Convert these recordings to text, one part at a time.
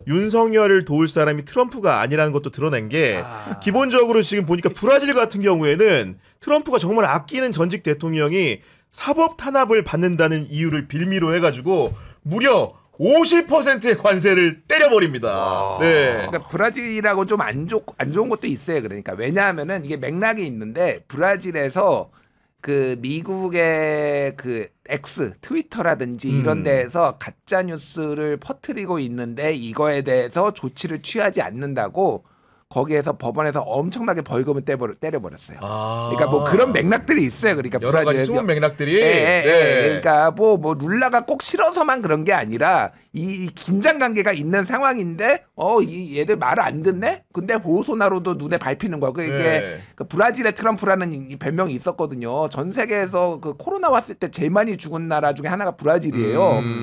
윤석열을 도울 사람이 트럼프가 아니라는 것도 드러낸 게 기본적으로 지금 보니까 브라질 같은 경우에는 트럼프가 정말 아끼는 전직 대통령이 사법 탄압을 받는다는 이유를 빌미로 해가지고 무려 50%의 관세를 때려버립니다. 네. 그러니까 브라질이라고 좀 안 좋은 것도 있어요. 그러니까 왜냐하면은 이게 맥락이 있는데 브라질에서 그 미국의 그 X 트위터라든지 이런 데에서 가짜 뉴스를 퍼뜨리고 있는데 이거에 대해서 조치를 취하지 않는다고 거기에서 법원에서 엄청나게 벌금을 때려버렸어요. 그러니까 뭐 그런 맥락들이 있어요. 그러니까 여러 가지 브라질에서 숨은 맥락들이. 그러니까 뭐 룰라가 꼭 싫어서만 그런 게 아니라 이 긴장 관계가 있는 상황인데 이 얘들 말을 안 듣네? 근데 보소나로도 눈에 밟히는 거야. 그게 그 브라질의 트럼프라는 이 별명이 있었거든요. 전 세계에서 그 코로나 왔을 때 제일 많이 죽은 나라 중에 하나가 브라질이에요.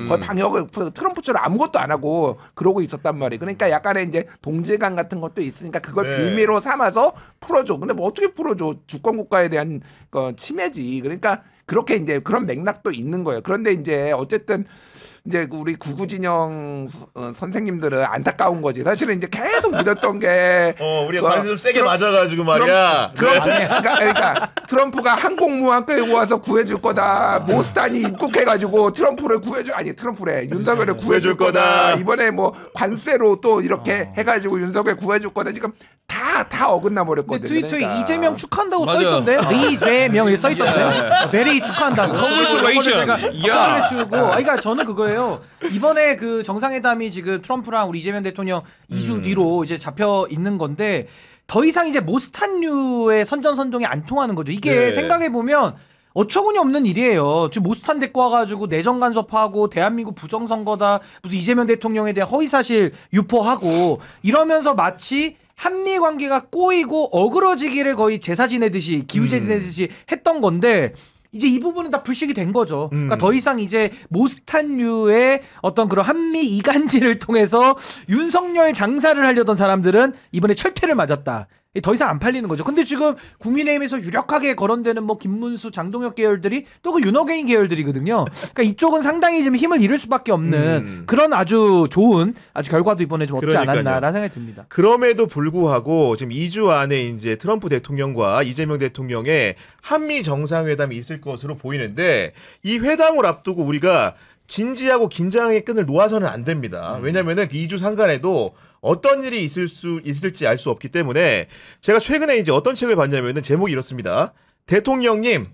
거의 방역을 트럼프처럼 아무것도 안 하고 그러고 있었단 말이에요. 그러니까 약간의 이제 동질감 같은 것도 있으니까 그걸 빌미로 삼아서 풀어줘. 근데 뭐 어떻게 풀어줘? 주권 국가에 대한 침해지. 그러니까 그렇게 이제 그런 맥락도 있는 거예요. 그런데 이제 어쨌든 이제 우리 구구진영 선생님들은 안타까운 거지. 사실은 이제 계속 믿었던 게 우리가 관세 좀 세게 맞아가지고 말이야. 그러니까 트럼프가 항공모함 끌고 와서 구해줄 거다. 모스탄이 입국해가지고 트럼프를 트럼프래 윤석열을 구해줄 거다. 이번에 뭐 관세로 또 이렇게 해가지고 윤석열 구해줄 거다. 지금 다 어긋나 버렸거든요. 트위터에 그러니까. 이재명 축하한다고 써있던데. 이재명이 써있던데. 베리 축하한다고. Congratulations. 그러니까 저는 그거예요. 이번에 그 정상회담이 지금 트럼프랑 우리 이재명 대통령 2주 뒤로 이제 잡혀 있는 건데 더 이상 이제 모스탄류의 선전선동이 안 통하는 거죠. 이게 생각해 보면 어처구니 없는 일이에요. 지금 모스탄 데리고 와가지고 내정 간섭하고 대한민국 부정선거다. 무슨 이재명 대통령에 대한 허위사실 유포하고 이러면서 마치 한미 관계가 꼬이고 어그러지기를 거의 제사 지내듯이 기우제 지내듯이 했던 건데 이제 이 부분은 다 불식이 된 거죠. 그러니까 더 이상 이제 모스탄류의 어떤 그런 한미 이간질을 통해서 윤석열 장사를 하려던 사람들은 이번에 철퇴를 맞았다. 더 이상 안 팔리는 거죠. 근데 지금 국민의힘에서 유력하게 거론되는 뭐 김문수, 장동혁 계열들이 또 그 윤호개인 계열들이거든요. 그러니까 이쪽은 상당히 지금 힘을 잃을 수밖에 없는 그런 아주 좋은 결과도 이번에 좀 없지 않았나라는 생각이 듭니다. 그럼에도 불구하고 지금 2주 안에 이제 트럼프 대통령과 이재명 대통령의 한미 정상회담이 있을 것으로 보이는데 이 회담을 앞두고 우리가 진지하고 긴장의 끈을 놓아서는 안 됩니다. 왜냐면은 그 2주 상간에도 어떤 일이 있을지 알 수 없기 때문에 제가 최근에 이제 어떤 책을 봤냐면은 제목이 이렇습니다. 대통령님,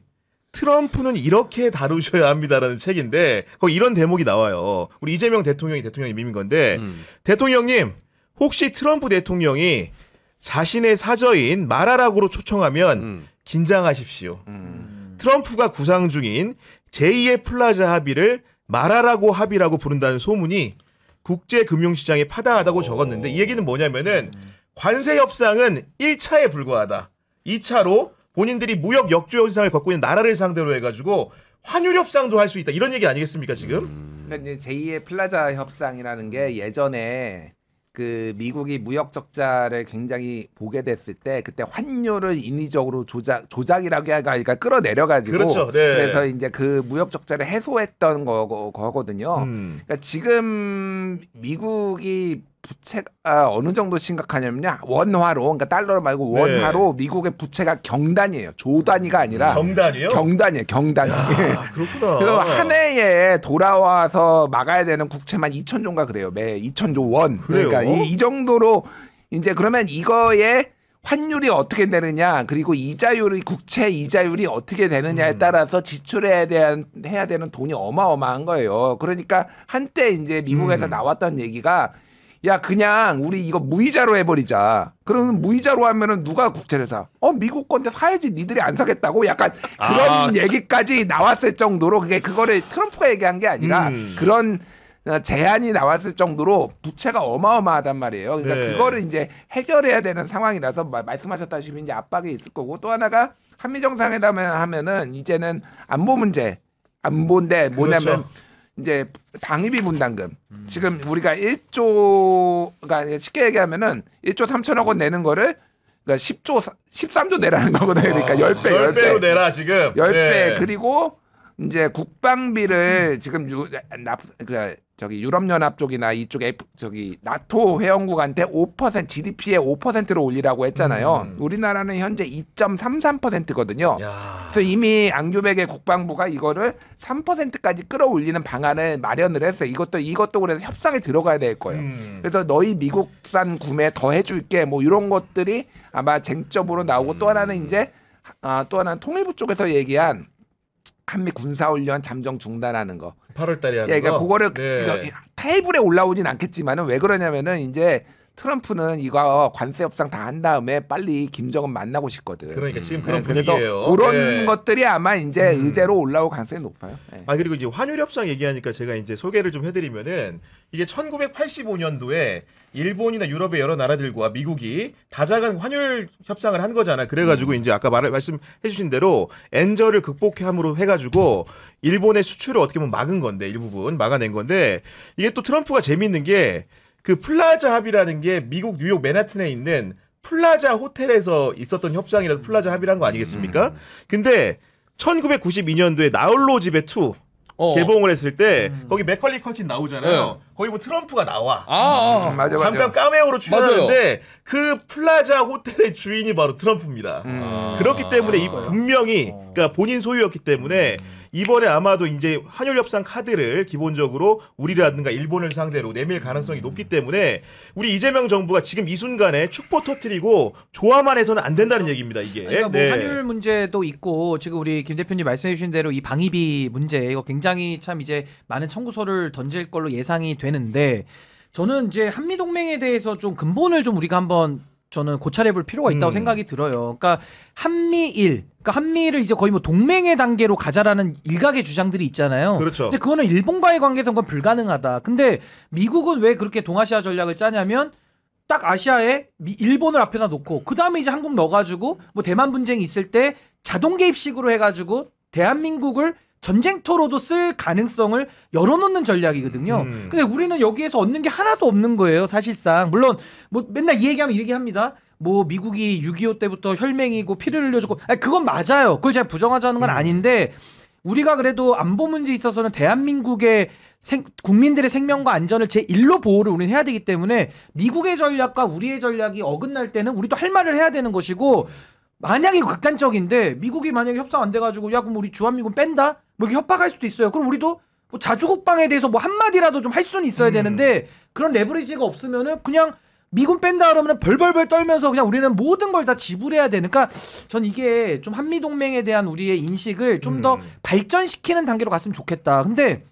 트럼프는 이렇게 다루셔야 합니다라는 책인데 거기 이런 대목이 나와요. 우리 이재명 대통령이 밈인 건데 대통령님, 혹시 트럼프 대통령이 자신의 사저인 마라락으로 초청하면 긴장하십시오. 트럼프가 구상 중인 제2의 플라자 합의를 마라라고 합의라고 부른다는 소문이 국제금융시장에 파다하다고 적었는데 이 얘기는 뭐냐면은 관세 협상은 1차에 불과하다. 2차로 본인들이 무역 역조 현상을 겪고 있는 나라를 상대로 해가지고 환율 협상도 할 수 있다. 이런 얘기 아니겠습니까 지금? 그러니까 이제 제2의 플라자 협상이라는 게 예전에 그 미국이 무역 적자를 굉장히 보게 됐을 때 그때 환율을 인위적으로 조작이라고 해야 그러니까 끌어내려가지고 그렇죠. 네. 그래서 이제 그 무역 적자를 해소했던 거거든요. 그러니까 지금 미국이 부채가 어느 정도 심각하냐면요. 원화로 그러니까 달러 말고 원화로 미국의 부채가 경단이에요. 조 단위가 아니라 경단이요? 경단이에요. 경단이. 그렇구나. 그래서 한 해에 돌아와서 막아야 되는 국채만 2,000조인가 그래요. 매 2,000조 원. 그러니까 이 정도로 이제 그러면 이거에 환율이 어떻게 되느냐 그리고 이자율이 국채 이자율이 어떻게 되느냐에 따라서 지출해야 되는 돈이 어마어마한 거예요. 그러니까 한때 이제 미국에서 나왔던 얘기가 야 그냥 우리 이거 무이자로 해버리자. 그러면 무이자로 하면은 누가 국채를 사? 미국 건데 사야지. 니들이 안 사겠다고? 약간 그런 얘기까지 나왔을 정도로 그거를 트럼프가 얘기한 게 아니라 그런 제안이 나왔을 정도로 부채가 어마어마하단 말이에요. 그러니까 그거를 이제 해결해야 되는 상황이라서 말씀하셨다시피 이제 압박이 있을 거고 또 하나가 한미 정상회담을 하면은 이제는 안보 문제. 안보인데 뭐냐면 그렇죠. 이제 방위비 분담금. 지금 우리가 1조가 쉽게 얘기하면은 1조 3천억 원 내는 거를 그러니까 13조 내라는 거거든요. 그러니까 10배로 내라 지금. 10배. 그리고 이제 국방비를 지금 저기 유럽연합 쪽이나 이쪽 저기 나토 회원국한테 5% GDP의 5%로 올리라고 했잖아요. 우리나라는 현재 2.33%거든요. 그래서 이미 앙규백의 국방부가 이거를 3%까지 끌어올리는 방안을 마련을 했어요. 이것도 그래서 협상에 들어가야 될 거예요. 그래서 너희 미국산 구매 더 해줄게 뭐 이런 것들이 아마 쟁점으로 나오고 또 하나는 이제 또 하나는 통일부 쪽에서 얘기한 한미 군사훈련 잠정 중단하는 거. 8월 달에 하는 그러니까 거. 그거를 네. 테이블에 올라오진 않겠지만은 왜 그러냐면은 이제 트럼프는 이거 관세 협상 다 한 다음에 빨리 김정은 만나고 싶거든. 그러니까 지금 그런 그래서 분위기예요. 그런 네. 것들이 아마 이제 의제로 올라올 가능성이 높아요. 네. 그리고 이제 환율 협상 얘기하니까 제가 이제 소개를 좀 해드리면은 이게 1985년도에 일본이나 유럽의 여러 나라들과 미국이 다자간 환율 협상을 한 거잖아. 그래가지고 이제 아까 말씀해주신 대로 엔저를 극복함으로 해가지고 일본의 수출을 어떻게 보면 막은 건데 일부분 막아낸 건데 이게 또 트럼프가 재밌는 게 그 플라자 합의라는 게 미국 뉴욕 맨하튼에 있는 플라자 호텔에서 있었던 협상이라서 플라자 합의란 거 아니겠습니까? 근데 1992년도에 나홀로 집에 2 개봉을 했을 때 거기 맥컬리 컬킨 나오잖아요. 거기 뭐 트럼프가 나와. 맞아. 잠깐 까메오로 출연하는데 그 플라자 호텔의 주인이 바로 트럼프입니다. 그렇기 때문에 분명히 그러니까 본인 소유였기 때문에 이번에 아마도 이제 환율 협상 카드를 기본적으로 우리라든가 일본을 상대로 내밀 가능성이 높기 때문에 우리 이재명 정부가 지금 이 순간에 축포 터트리고 좋아만 해서는 안 된다는 얘기입니다. 이게. 그러니까 뭐 환율 문제도 있고 지금 우리 김 대표님 말씀해 주신 대로 이 방위비 문제 이거 굉장히 참 이제 많은 청구서를 던질 걸로 예상이 되는데 저는 이제 한미 동맹에 대해서 좀 근본을 좀 우리가 한번 저는 고찰해 볼 필요가 있다고 생각이 들어요. 그러니까 그러니까 한미를 이제 거의 뭐 동맹의 단계로 가자라는 일각의 주장들이 있잖아요. 그렇죠. 근데 그거는 일본과의 관계에서는 그건 불가능하다. 근데 미국은 왜 그렇게 동아시아 전략을 짜냐면 딱 아시아에 일본을 앞에다 놓고 그 다음에 이제 한국 넣어가지고 뭐 대만 분쟁이 있을 때 자동 개입식으로 해가지고 대한민국을 전쟁터로도 쓸 가능성을 열어놓는 전략이거든요. 근데 우리는 여기에서 얻는 게 하나도 없는 거예요, 사실상. 물론 뭐 맨날 이 얘기하면 이 얘기합니다. 뭐 미국이 6.25 때부터 혈맹이고 피를 흘려주고 그건 맞아요. 그걸 제가 부정하자는 건 아닌데 우리가 그래도 안보 문제에 있어서는 대한민국의 국민들의 생명과 안전을 제1로 보호를 우리는 해야 되기 때문에 미국의 전략과 우리의 전략이 어긋날 때는 우리도 할 말을 해야 되는 것이고 만약에 극단적인데 미국이 만약에 협상 안 돼가지고 야 그럼 우리 주한미군 뺀다? 뭐 이렇게 협박할 수도 있어요. 그럼 우리도 뭐 자주국방에 대해서 뭐 한마디라도 좀 할 수는 있어야 되는데 그런 레버리지가 없으면은 그냥 미군 뺀다 그러면 벌벌벌 떨면서 그냥 우리는 모든 걸 다 지불해야 되는. 그러니까 전 이게 좀 한미동맹에 대한 우리의 인식을 좀 더 발전시키는 단계로 갔으면 좋겠다. 근데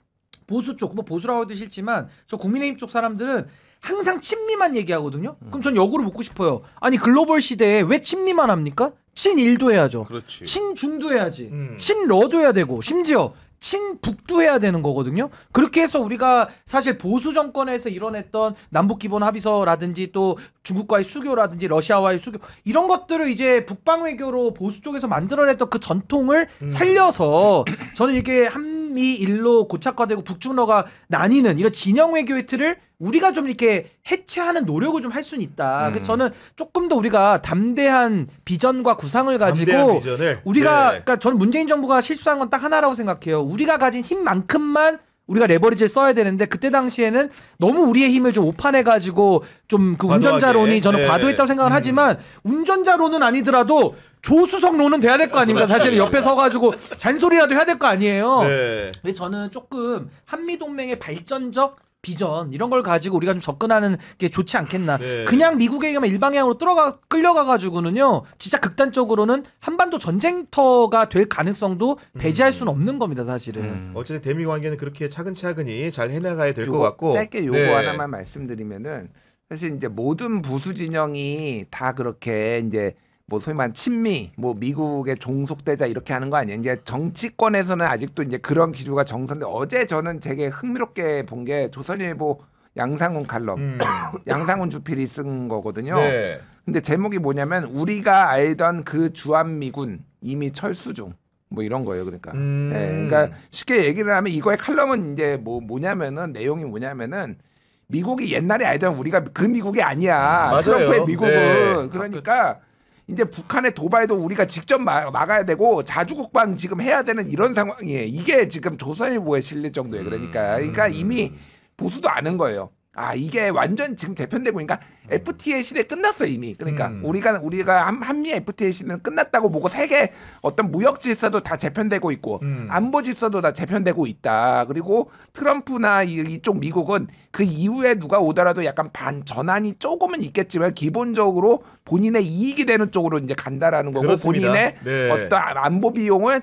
보수 쪽, 뭐 보수라고 해도 싫지만 저 국민의힘 쪽 사람들은 항상 친미만 얘기하거든요. 그럼 전 역으로 묻고 싶어요. 아니 글로벌 시대에 왜 친미만 합니까? 친일도 해야죠. 그렇지. 친중도 해야지. 친러도 해야 되고 심지어 친북도 해야 되는 거거든요. 그렇게 해서 우리가 사실 보수 정권에서 이뤄냈던 남북기본합의서라든지 또 중국과의 수교라든지 러시아와의 수교 이런 것들을 이제 북방외교로 보수 쪽에서 만들어냈던 그 전통을 살려서 저는 이렇게 한미일로 고착화되고 북중러가 나뉘는 이런 진영 외교의 틀을 우리가 좀 이렇게 해체하는 노력을 좀 할 수는 있다. 그래서 저는 조금 더 우리가 담대한 비전과 구상을 가지고 담대한 비전을? 우리가 네. 그러니까 저는 문재인 정부가 실수한 건 딱 하나라고 생각해요. 우리가 가진 힘만큼만 우리가 레버리지를 써야 되는데 그때 당시에는 너무 우리의 힘을 좀 오판해 가지고 좀 그 운전자론이 저는 네. 과도했다고 생각을 하지만 운전자론은 아니더라도 조수석론은 돼야 될 거 아닙니까? 사실은 옆에 서가지고 잔소리라도 해야 될 거 아니에요. 네. 그래서 저는 조금 한미 동맹의 발전적 비전 이런 걸 가지고 우리가 좀 접근하는 게 좋지 않겠나. 네. 그냥 미국에게만 일방향으로 끌려가가지고는요. 진짜 극단적으로는 한반도 전쟁터가 될 가능성도 배제할 수는 없는 겁니다. 사실은. 어쨌든 대미 관계는 그렇게 차근차근히 잘 해나가야 될 것 요거 같고 짧게 요거 네. 하나만 말씀드리면은 사실 이제 모든 보수 진영이 다 그렇게 이제 뭐 소위 말하는 친미, 뭐 미국의 종속되자 이렇게 하는 거 아니에요. 이제 정치권에서는 아직도 이제 그런 기류가 정선데 어제 저는 되게 흥미롭게 본 게 조선일보 양상훈 칼럼, 양상훈 주필이 쓴 거거든요. 네. 근데 제목이 뭐냐면 우리가 알던 그 주한미군 이미 철수 중. 뭐 이런 거예요, 그러니까. 네, 그러니까 쉽게 얘기를 하면 이거의 칼럼은 이제 뭐냐면은 내용이 뭐냐면은 미국이 옛날에 알던 우리가 그 미국이 아니야. 맞아요. 트럼프의 미국은. 네. 그러니까 이제 북한의 도발도 우리가 직접 막아야 되고 자주국방 지금 해야 되는 이런 상황이에요. 이게 지금 조선일보에 실릴 정도예요. 그러니까 이미 보수도 아는 거예요. 아 이게 완전 지금 재편되고 그러니까 FTA 시대 끝났어요 이미. 그러니까 우리가 한미 FTA 시대는 끝났다고 보고 세계 어떤 무역 질서도 다 재편되고 있고 안보 질서도 다 재편되고 있다. 그리고 트럼프나 이쪽 미국은 그 이후에 누가 오더라도 약간 반 전환이 조금은 있겠지만 기본적으로 본인의 이익이 되는 쪽으로 이제 간다라는 거고 그렇습니다. 본인의 네. 어떤 안보 비용을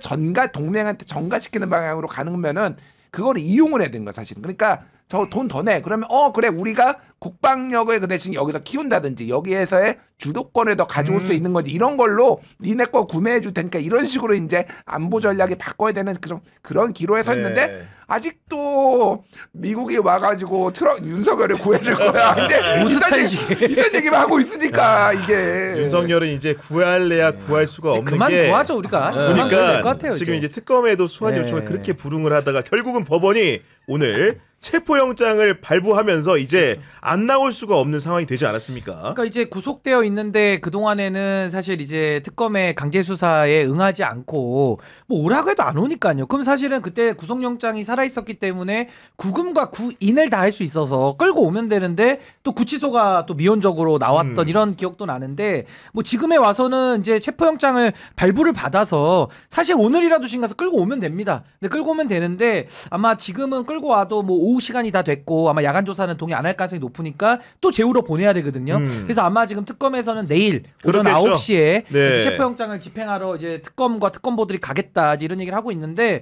동맹한테 전가시키는 방향으로 가는면은 그걸 이용을 해야 되는 거야 사실. 그러니까 저 돈 더 내. 그러면 그래 우리가 국방력을 그 대신 여기서 키운다든지 여기에서의 주도권을 더 가져올 수 있는 거지. 이런 걸로 니네 거 구매해 줄 테니까 이런 식으로 이제 안보 전략이 바꿔야 되는 그런 기로에 서 있는데 네. 아직도 미국이 와가지고 윤석열을 구해줄 거야. 이제 이런 얘기만 하고 있으니까 이게 윤석열은 이제 구할래야 구할 수가 없는 그만 게 구하죠 우리가. 그만 구해야 될것 그러니까 같아요, 지금 이제 특검에도 소환 요청을 네. 그렇게 부릉을 하다가 결국은 법원이 오늘 체포영장을 발부하면서 이제 안 나올 수가 없는 상황이 되지 않았습니까? 그러니까 이제 구속되어 있는데 그 동안에는 사실 이제 특검의 강제 수사에 응하지 않고 뭐 오라고 해도 안 오니까요. 그럼 사실은 그때 구속영장이 살아 있었기 때문에 구금과 구인을 다 할 수 있어서 끌고 오면 되는데 또 구치소가 또 미온적으로 나왔던 이런 기억도 나는데 뭐 지금에 와서는 이제 체포영장을 발부를 받아서 사실 오늘이라도 신가서 끌고 오면 됩니다. 근데 끌고 오면 되는데 아마 지금은 끌고 와도 뭐 오후 시간이 다 됐고 아마 야간 조사는 동의 안 할 가능성이 높으니까 또 제우로 보내야 되거든요. 그래서 아마 지금 특검에서는 내일 오전 그렇겠죠. 9시에 네. 체포영장을 집행하러 이제 특검과 특검보들이 가겠다 이런 얘기를 하고 있는데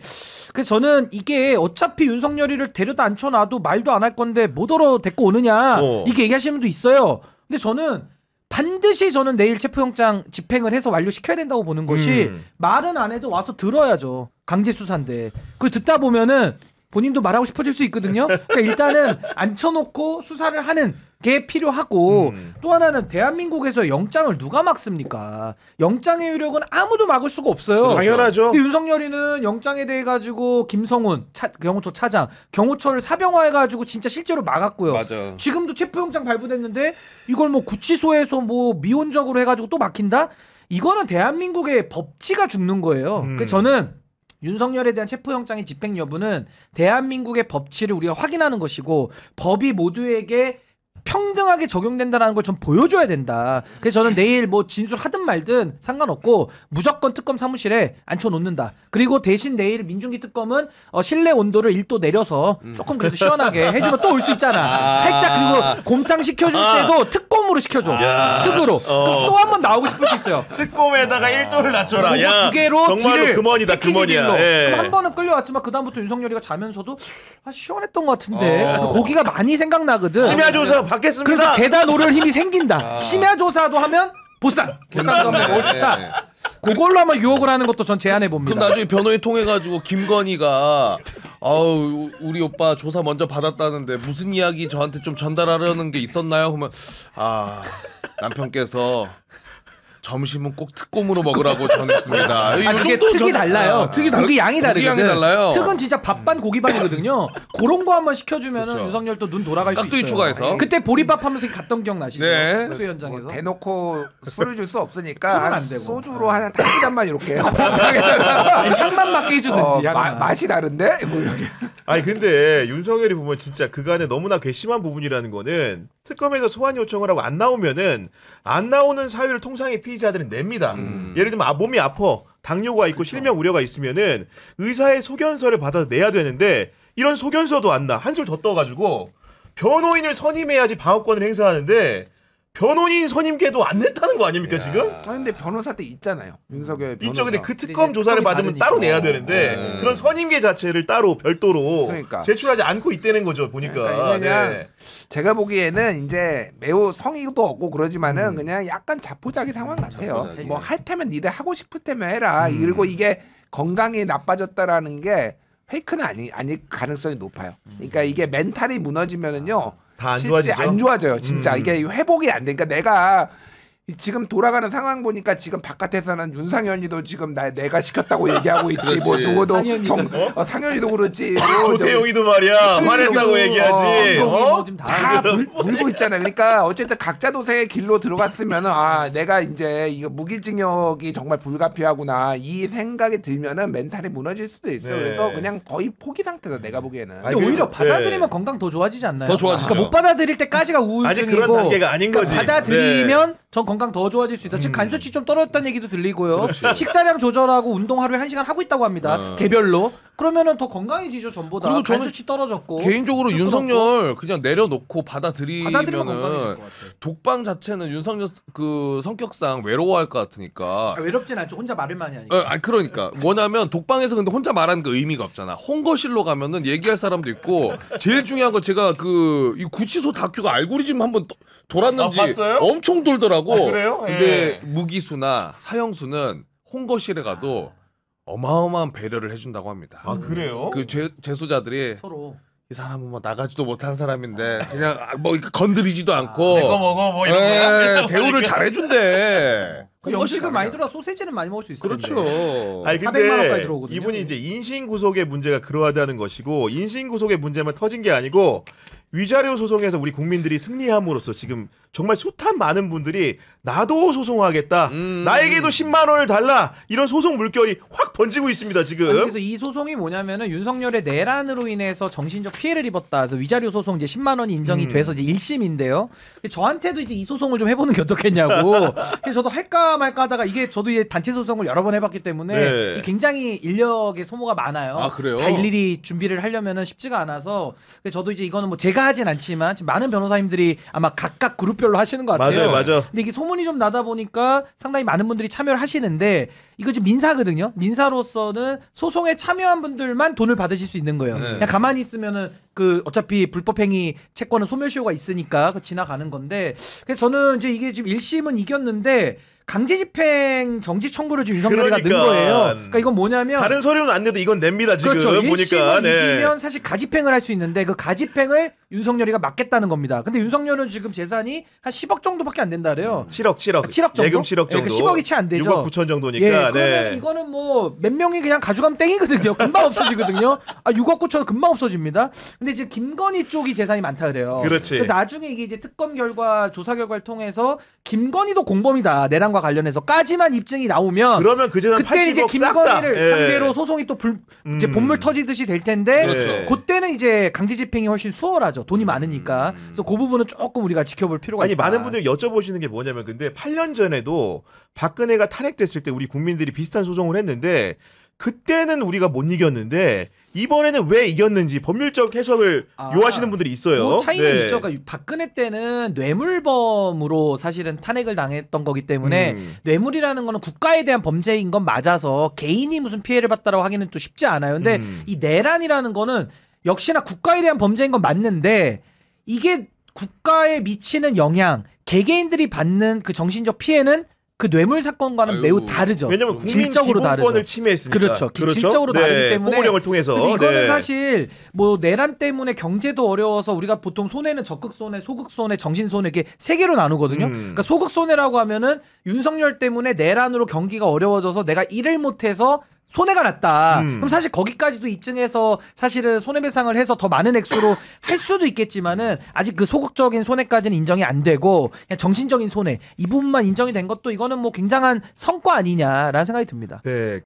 그래서 저는 이게 어차피 윤석열이를 데려다 앉혀놔도 말도 안 할 건데 뭐더러 데리고 오느냐 이렇게 얘기하시는 분도 있어요. 근데 저는 반드시 저는 내일 체포영장 집행을 해서 완료시켜야 된다고 보는 것이 말은 안 해도 와서 들어야죠. 강제 수사인데. 그걸 듣다 보면은 본인도 말하고 싶어질 수 있거든요. 그러니까 일단은 앉혀놓고 수사를 하는 게 필요하고 또 하나는 대한민국에서 영장을 누가 막습니까? 영장의 효력은 아무도 막을 수가 없어요. 당연하죠. 근데 윤석열이는 영장에 대해 가지고 김성훈 경호처 차장 경호처를 사병화해가지고 진짜 실제로 막았고요. 맞아. 지금도 체포영장 발부됐는데 이걸 뭐 구치소에서 뭐 미온적으로 해가지고 또 막힌다? 이거는 대한민국의 법치가 죽는 거예요. 그래서 저는 윤석열에 대한 체포영장의 집행 여부는 대한민국의 법치를 우리가 확인하는 것이고 법이 모두에게 평등하게 적용된다는 걸 좀 보여줘야 된다. 그래서 저는 내일 뭐 진술하든 말든 상관없고 무조건 특검 사무실에 앉혀놓는다. 그리고 대신 내일 민중기 특검은 실내 온도를 1도 내려서 조금 그래도 시원하게 해주면 또 올 수 있잖아. 살짝 그리고 곰탕 시켜줄 때도 특검으로 시켜줘. 특으로. 그럼 또 한 번 나오고 싶을 수 있어요. 특검에다가 1도를 낮춰라. 그거 두 개로 정말로 뒤를 금원이다 패키지 금원이야. 딜로. 예. 그럼 한 번은 끌려왔지만 그 다음부터 윤석열이가 자면서도 시원했던 것 같은데 고기가 많이 생각나거든. 심야 조사 받겠습니다. 그래서 계단 오를 힘이 생긴다. 심야 조사도 하면 보쌈 한번 먹을 수 있다. 그걸로 한번 유혹을 하는 것도 전 제안해 그럼 봅니다. 나중에 변호인 통해 가지고 김건희가 아우 우리 오빠 조사 먼저 받았다는데 무슨 이야기 저한테 좀 전달하려는 게 있었나요? 그러면 남편께서 점심은 꼭 특검으로 먹으라고 전했습니다. 그게 특이 달라요. 고기 양이 다르거든. 양이 달라요. 특은 진짜 밥반 고기반이거든요. 그런 거 한번 시켜주면 그렇죠. 윤석열 또 눈 돌아갈 수 깍두기 있어요. 추가해서. 그때 보리밥하면서 갔던 기억 나시죠? 네. 수 현장에서. 대놓고 술을 줄 수 술은 없으니까 안 한 되고. 소주로 한 잔만 이렇게 향만 맡게 해주든지. 향만. 맛이 다른데 뭐 이렇게. 아니 근데 윤석열이 보면 진짜 그간에 너무나 괘씸한 부분이라는 거는 특검에서 소환 요청을 하고 안 나오면은 안 나오는 사유를 통상의 피의자들은 냅니다. 예를 들면 몸이 아파 당뇨가 있고 실명 우려가 있으면은 의사의 소견서를 받아서 내야 되는데 이런 소견서도 안 나. 한술 더 떠가지고 변호인을 선임해야지 방어권을 행사하는데 변호인 선임계도 안 냈다는 거 아닙니까 지금? 근데 변호사도 있잖아요. 윤석열 변호사. 있죠. 근데 그 특검 이제 조사를 특검이 받으면 다르니까. 따로 내야 되는데 그런 선임계 자체를 따로 별도로 그러니까. 제출하지 않고 있다는 거죠. 보니까. 그러니까 그냥 네. 제가 보기에는 이제 매우 성의도 없고 그러지만은 그냥 약간 자포자기 상황 같아요. 뭐 할 테면 니들 하고 싶을 테면 해라. 그리고 이게 건강이 나빠졌다라는 게 페이크는 아닐 가능성이 높아요. 그러니까 이게 멘탈이 무너지면은요. 다안 실제 좋아지죠? 안 좋아져요. 진짜 이게 회복이 안 되니까 내가 지금 돌아가는 상황 보니까 지금 바깥에서는 윤상현이도 지금 내가 시켰다고 얘기하고 있지. 뭐 그렇지. 누구도 상현이도. 상현이도 그렇지. 뭐 조태용이도 말이야 화낸다고 얘기하지. 뭐 지금 다 다 물고 있잖아요. 그러니까 어쨌든 각자 도생의 길로 들어갔으면은 내가 이제 이거 무기징역이 정말 불가피하구나 이 생각이 들면은 멘탈이 무너질 수도 있어요. 네. 그래서 그냥 거의 포기 상태다 내가 보기에는. 아니, 근데 오히려 네. 받아들이면 건강 더 좋아지지 않나요? 더 좋아지죠. 그러니까 못 받아들일 때까지가 우울증이고 아직 그런 단계가 아닌 거지. 받아들이면 전 건강 더 좋아질 수 있다. 즉 간수치 좀 떨어졌다는 얘기도 들리고요. 식사량 조절하고 운동 하루에 1시간 하고 있다고 합니다. 개별로. 그러면은 더 건강해지죠 전보다. 그리고 저는 간수치 떨어졌고. 개인적으로 술 윤석열 그냥 내려놓고 받아들이면 건강해질 받아들이면은 것 같아요. 독방 자체는 윤석열 그 성격상 외로워할 것 같으니까. 외롭진 않죠. 혼자 말을 많이 하니까. 아니 그러니까 뭐냐면 독방에서 근데 혼자 말하는 그 의미가 없잖아. 홍거실로 가면은 얘기할 사람도 있고 제일 중요한 건 제가 그 이 구치소 다큐가 알고리즘 한번 돌았는지 봤어요? 엄청 돌더라고. 그래요? 근데 예. 무기수나 사형수는 홍거실에 가도 어마어마한 배려를 해준다고 합니다. 아 그래요? 그 재수자들이 서로. 이 사람은 뭐 나가지도 못한 사람인데 그냥 뭐 건드리지도 않고 내거 먹어 뭐 이런 거야. 대우를 잘해준대. 그 영식은 많이 들어 소세지는 많이 먹을 수 있어요. 그렇죠. 아니 400만 원까지 근데 들어오거든요. 이분이 이제 인신 구속의 문제가 그러하다는 것이고 인신 구속의 문제만 터진 게 아니고 위자료 소송에서 우리 국민들이 승리함으로써 지금 정말 숱한 많은 분들이 나도 소송하겠다. 나에게도 10만 원을 달라. 이런 소송 물결이 확 번지고 있습니다, 지금. 아니, 그래서 이 소송이 뭐냐면은 윤석열의 내란으로 인해서 정신적 피해를 입었다. 그래서 위자료 소송 이제 10만 원이 인정이 돼서 이제 1심인데요. 저한테도 이제 이 소송을 좀 해보는 게 어떻겠냐고. 그래서 저도 할까 말까 하다가 이게 저도 이제 단체 소송을 여러 번 해봤기 때문에 네. 이 굉장히 인력의 소모가 많아요. 아, 그래요? 다 일일이 준비를 하려면은 쉽지가 않아서 그래서 저도 이제 이거는 뭐 제가 하진 않지만 지금 많은 변호사님들이 아마 각각 그룹별로 하시는 것 같아요. 맞아요, 맞아. 근데 이게 소문이 좀 나다 보니까 상당히 많은 분들이 참여를 하시는데 이거 지금 민사거든요. 민사로서는 소송에 참여한 분들만 돈을 받으실 수 있는 거예요. 그냥 가만히 있으면은 그 어차피 불법행위 채권은 소멸시효가 있으니까 그거 지나가는 건데 그래서 저는 이제 이게 지금 1심은 이겼는데 강제집행 정지 청구를 지금 윤석열이가 넣은 그러니까. 거예요. 그러니까 이건 뭐냐면 다른 서류는 안 내도 이건 냅니다, 지금. 그렇죠. 보니까. 1심을 이기면 사실 가집행을 할 수 있는데 그 가집행을 윤석열이가 막겠다는 겁니다. 근데 윤석열은 지금 재산이 한 10억 정도밖에 안 된다 그래요. 7억. 7억 정도? 예금 7억 정도. 예, 10억이 채 안 되죠. 6억 9천 정도니까. 예, 그러면 네. 이거는 뭐 몇 명이 그냥 가져가면 땡이거든요. 금방 없어지거든요. 6억 9천 금방 없어집니다. 근데 이제 김건희 쪽이 재산이 많다 그래요. 그렇지. 그래서 나중에 이게 이제 특검 결과 조사 결과를 통해서 김건희도 공범이다. 내란과 관련해서까지만 입증이 나오면 그러면 그 재산 그때 이제 80억 싹 다. 김건희를 예. 상대로 소송이 또 이제 본물 터지듯이 될 텐데 그렇죠. 그때는 이제 강제집행이 훨씬 수월하죠. 돈이 많으니까. 그래서 그 부분은 조금 우리가 지켜볼 필요가 아니 있다. 많은 분들이 여쭤보시는 게 뭐냐면 근데 8년 전에도 박근혜가 탄핵됐을 때 우리 국민들이 비슷한 소송을 했는데 그때는 우리가 못 이겼는데 이번에는 왜 이겼는지 법률적 해석을 요하시는 분들이 있어요. 그 차이는 네. 있죠. 그러니까 박근혜 때는 뇌물범으로 사실은 탄핵을 당했던 거기 때문에 뇌물이라는 거는 국가에 대한 범죄인 건 맞아서 개인이 무슨 피해를 봤다라고 하기는 또 쉽지 않아요. 근데 이 내란이라는 거는 역시나 국가에 대한 범죄인 건 맞는데 이게 국가에 미치는 영향, 개개인들이 받는 그 정신적 피해는 그 뇌물 사건과는 아유. 매우 다르죠. 왜냐면 국민 질적으로 기본권을 다르죠. 침해했으니까. 그렇죠. 질적으로 다르기 때문에 포고령을 통해서. 그래서 이거는 네. 사실 뭐 내란 때문에 경제도 어려워서 우리가 보통 손해는 적극 손해, 소극 손해, 정신 손해 이렇게 세 개로 나누거든요. 그러니까 소극 손해라고 하면은 윤석열 때문에 내란으로 경기가 어려워져서 내가 일을 못해서 손해가 났다. 그럼 사실 거기까지도 입증해서 사실은 손해배상을 해서 더 많은 액수로 할 수도 있겠지만은 아직 그 소극적인 손해까지는 인정이 안 되고 그냥 정신적인 손해 이 부분만 인정이 된 것도 이거는 뭐 굉장한 성과 아니냐라는 생각이 듭니다. 네.